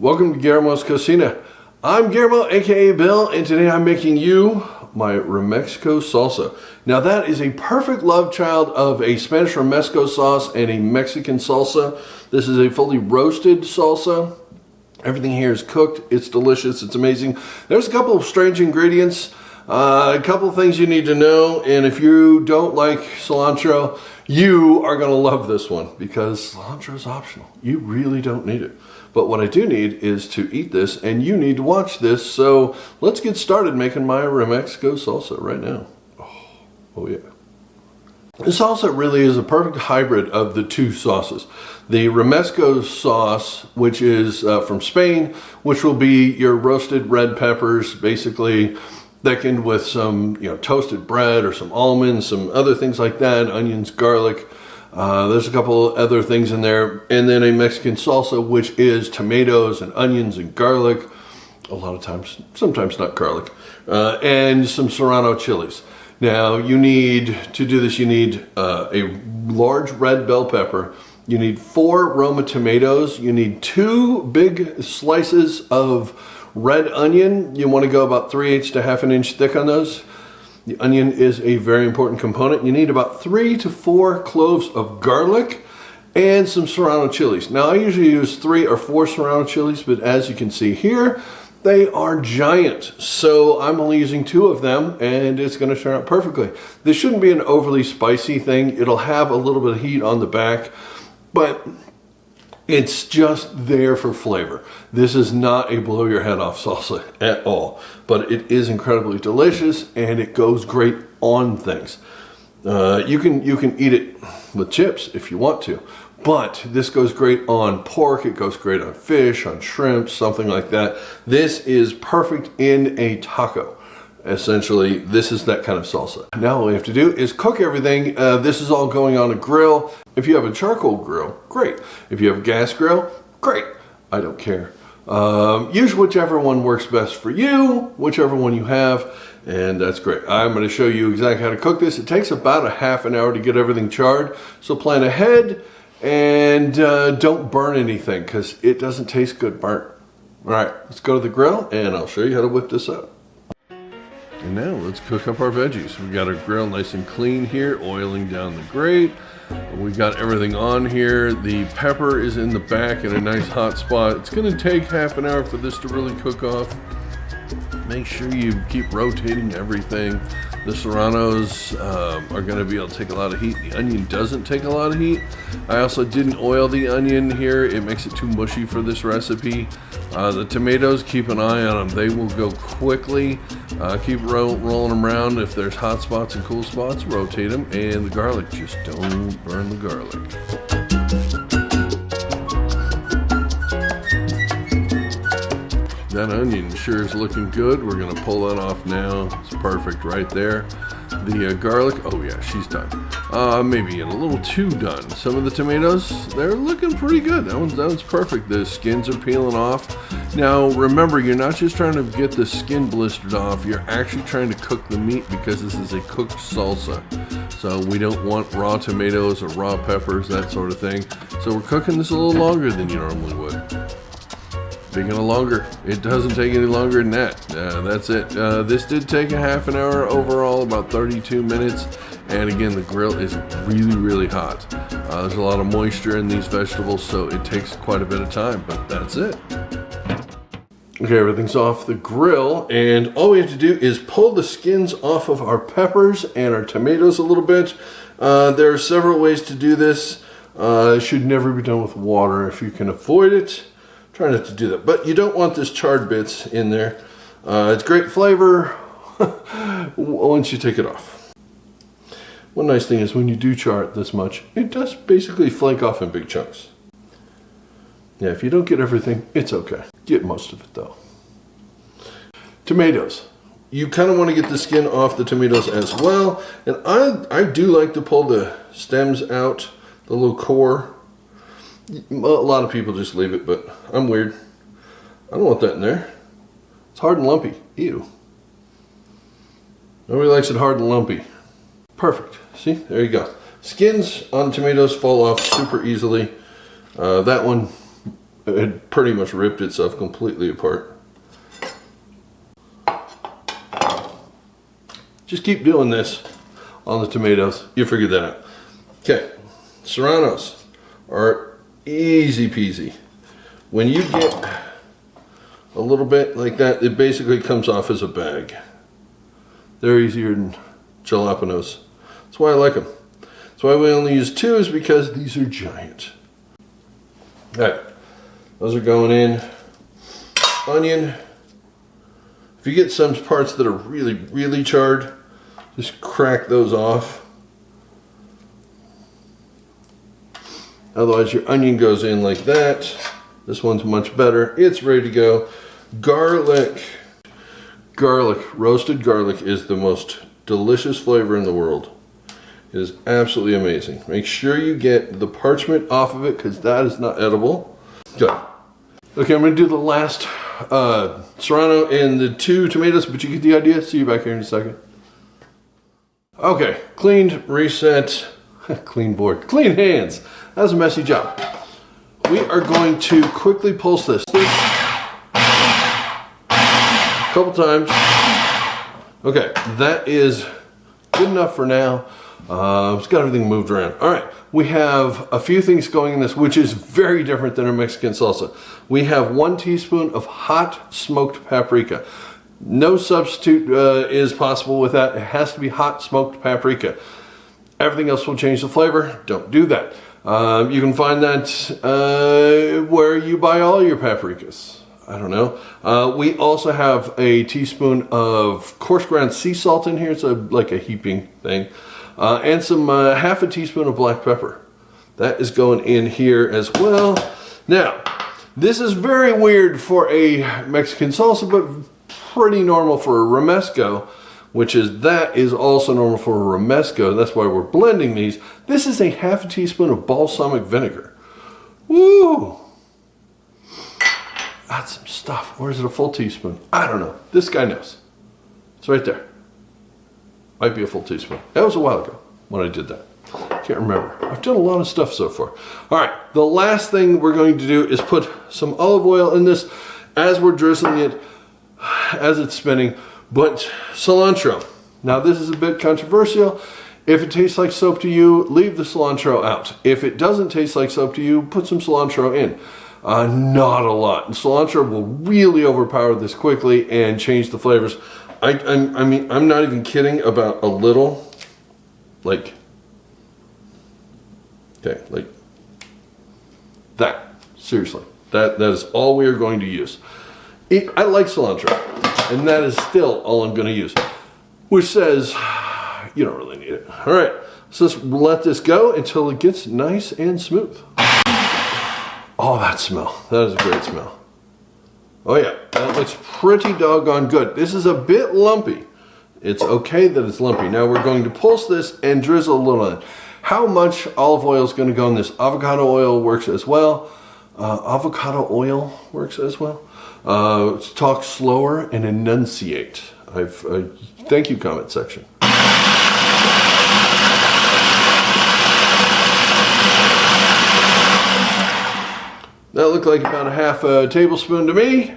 Welcome to Guillermo's Cocina. I'm Guillermo, aka Bill, and today I'm making you my Romexco Salsa. Now that is a perfect love child of a Spanish Romexco sauce and a Mexican salsa. This is a fully roasted salsa. Everything here is cooked. It's delicious. It's amazing. There's a couple of strange ingredients, a couple of things you need to know, and if you don't like cilantro, you are going to love this one because cilantro is optional. You really don't need it. But what I do need is to eat this, and you need to watch this. So let's get started making my Romexco salsa right now. Oh yeah. This salsa really is a perfect hybrid of the two sauces. The Romexco sauce, which is from Spain, which will be your roasted red peppers, basically thickened with some toasted bread or some almonds, some other things like that, onions, garlic. There's a couple other things in there. And then a Mexican salsa, which is tomatoes and onions and garlic. A lot of times, sometimes not garlic. And some Serrano Chiles. Now, you need, to do this, you need a large red bell pepper. You need 4 Roma tomatoes. You need 2 big slices of red onion. You want to go about 3/8 to half an inch thick on those. The onion is a very important component. You need about 3 to 4 cloves of garlic and some Serrano Chiles. Now, I usually use 3 or 4 Serrano Chiles, but as you can see here, they are giant. So I'm only using 2 of them, and it's going to turn out perfectly. This shouldn't be an overly spicy thing. It'll have a little bit of heat on the back, but it's just there for flavor. This is not a blow your head off salsa at all, but it is incredibly delicious and it goes great on things. You can eat it with chips if you want to, but this goes great on pork. It goes great on fish, on shrimp, something like that. This is perfect in a taco. Essentially, this is that kind of salsa. Now all we have to do is cook everything. This is all going on a grill. If you have a charcoal grill, great. If you have a gas grill, great. I don't care. Use whichever one works best for you, whichever one you have, and that's great. I'm going to show you exactly how to cook this. It takes about a half an hour to get everything charred, so plan ahead and don't burn anything because it doesn't taste good burnt. All right, let's go to the grill and I'll show you how to whip this up. And now let's cook up our veggies. We got our grill nice and clean here, oiling down the grate. We got everything on here. The pepper is in the back in a nice hot spot. It's gonna take half an hour for this to really cook off. Make sure you keep rotating everything. The Serranos are gonna be able to take a lot of heat. The onion doesn't take a lot of heat. I also didn't oil the onion here. It makes it too mushy for this recipe. The tomatoes, keep an eye on them. They will go quickly. Keep rolling them around. If there's hot spots and cool spots, rotate them. And the garlic, just don't burn the garlic. That onion sure is looking good. We're gonna pull that off now. It's perfect right there. The garlic, oh yeah, she's done. Maybe a little too done. Some of the tomatoes, they're looking pretty good. That one's perfect. The skins are peeling off. Now remember, you're not just trying to get the skin blistered off, you're actually trying to cook the meat because this is a cooked salsa. So we don't want raw tomatoes or raw peppers, that sort of thing. So we're cooking this a little longer than you normally would. Speaking of longer, it doesn't take any longer than that. That's it. This did take a half an hour overall, about 32 minutes. And again, the grill is really, really hot. There's a lot of moisture in these vegetables, so it takes quite a bit of time, but that's it. Okay, everything's off the grill, and all we have to do is pull the skins off of our peppers and our tomatoes a little bit. There are several ways to do this. It should never be done with water if you can avoid it. Try not to do that, but you don't want this charred bits in there. It's great flavor once you take it off. One nice thing is when you do char it this much, it does basically flake off in big chunks. Yeah, if you don't get everything, it's okay. Get most of it though. Tomatoes. You kind of want to get the skin off the tomatoes as well. And I do like to pull the stems out, the little core. A lot of people just leave it, but I'm weird. I don't want that in there. It's hard and lumpy. Ew. Nobody likes it hard and lumpy. Perfect. See, there you go. Skins on tomatoes fall off super easily. That one It pretty much ripped itself completely apart. Just keep doing this on the tomatoes. You'll figure that out. Okay, Serranos are easy peasy. When you get a little bit like that, it basically comes off as a bag. They're easier than jalapenos. That's why I like them. That's why we only use 2, is because these are giant. All right, those are going in. Onion. If you get some parts that are really, really charred, just crack those off. Otherwise your onion goes in like that. This one's much better. It's ready to go. Garlic. Garlic, roasted garlic is the most delicious flavor in the world. It is absolutely amazing. Make sure you get the parchment off of it, because that is not edible. Good. Okay, I'm going to do the last Serrano and the 2 tomatoes, but you get the idea. See you back here in a second. Okay, cleaned, reset, clean board, clean hands. That was a messy job. We are going to quickly pulse this a couple times. Okay, that is good enough for now. It's got everything moved around. All right, we have a few things going in this, which is very different than our Mexican salsa. We have 1 teaspoon of hot smoked paprika. No substitute is possible with that. It has to be hot smoked paprika. Everything else will change the flavor. Don't do that. You can find that where you buy all your paprikas. I don't know. We also have a teaspoon of coarse ground sea salt in here. It's like a heaping thing. And some half a teaspoon of black pepper. That is going in here as well. Now, this is very weird for a Mexican salsa, but pretty normal for a Romexco, which is also normal for a Romexco. That's why we're blending these. This is a half a teaspoon of balsamic vinegar. Woo! That's some stuff. Or is it a full teaspoon? I don't know. This guy knows. It's right there. Might be a full teaspoon. That was a while ago when I did that. Can't remember. I've done a lot of stuff so far. All right, the last thing we're going to do is put some olive oil in this as we're drizzling it, as it's spinning, but cilantro. Now this is a bit controversial. If it tastes like soap to you, leave the cilantro out. If it doesn't taste like soap to you, put some cilantro in. Not a lot. And cilantro will really overpower this quickly and change the flavors. I mean, I'm not even kidding about a little, like that. Seriously, that is all we are going to use. I like cilantro, and that is still all I'm going to use, which says you don't really need it. All right, so let's let this go until it gets nice and smooth. Oh, that smell. That is a great smell. Oh yeah, that looks pretty doggone good. This is a bit lumpy. It's okay that it's lumpy. Now we're going to pulse this and drizzle a little in. How much olive oil is going to go in this? Avocado oil works as well. Talk slower and enunciate. Thank you, comment section. That looked like about a half a tablespoon to me.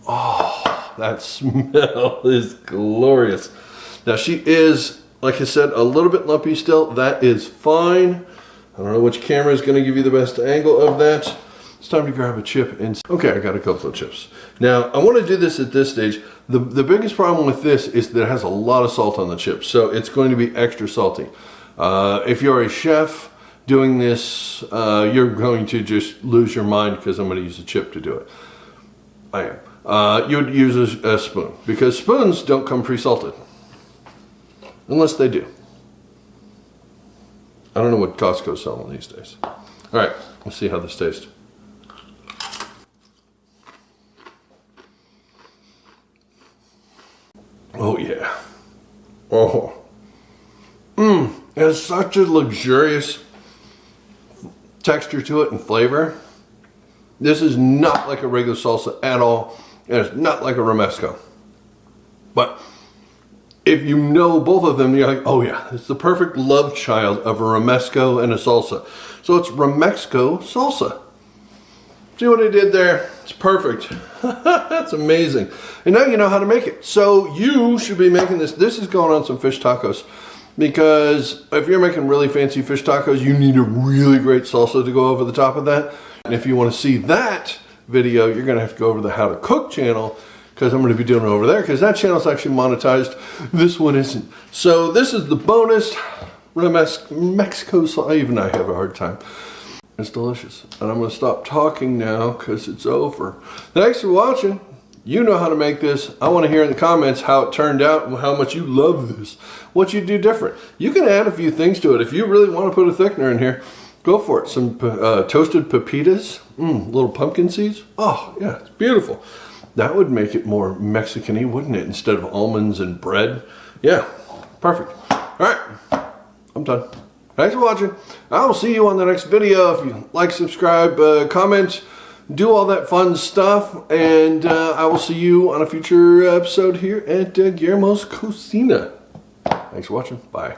Oh, that smell is glorious. Now she is, like I said, a little bit lumpy still. That is fine. I don't know which camera is going to give you the best angle of that. It's time to grab a chip and... Okay, I got a couple of chips. Now, I want to do this at this stage. The biggest problem with this is that it has a lot of salt on the chips, so it's going to be extra salty. If you're a chef doing this, you're going to just lose your mind because I'm going to use a chip to do it. I am. You would use a spoon, because spoons don't come pre-salted. Unless they do. I don't know what Costco's selling these days. All right, let's see how this tastes. Oh yeah. Oh. It has such a luxurious texture to it and flavor. This is not like a regular salsa at all. And it's not like a Romexco. But if you know both of them, you're like, oh yeah, it's the perfect love child of a Romexco and a salsa. So it's Romexco Salsa. See what I did there? It's perfect. That's amazing. And now you know how to make it. So you should be making this. This is going on some fish tacos. Because if you're making really fancy fish tacos, you need a really great salsa to go over the top of that. And if you want to see that video, you're going to have to go over the How to Cook channel, because I'm going to be doing it over there, because that channel is actually monetized. This one isn't. So this is the bonus Romexco salsa. Even I have a hard time. It's delicious. And I'm going to stop talking now because it's over. Thanks for watching. You know how to make this. I want to hear in the comments how it turned out and how much you love this. What you do different. You can add a few things to it. If you really want to put a thickener in here, go for it. Some toasted pepitas, little pumpkin seeds. Oh, yeah, it's beautiful. That would make it more Mexican-y, wouldn't it? Instead of almonds and bread. Yeah, perfect. All right, I'm done. Thanks for watching. I will see you on the next video. If you like, subscribe, comment, do all that fun stuff. And I will see you on a future episode here at Guillermo's Cocina. Thanks for watching. Bye.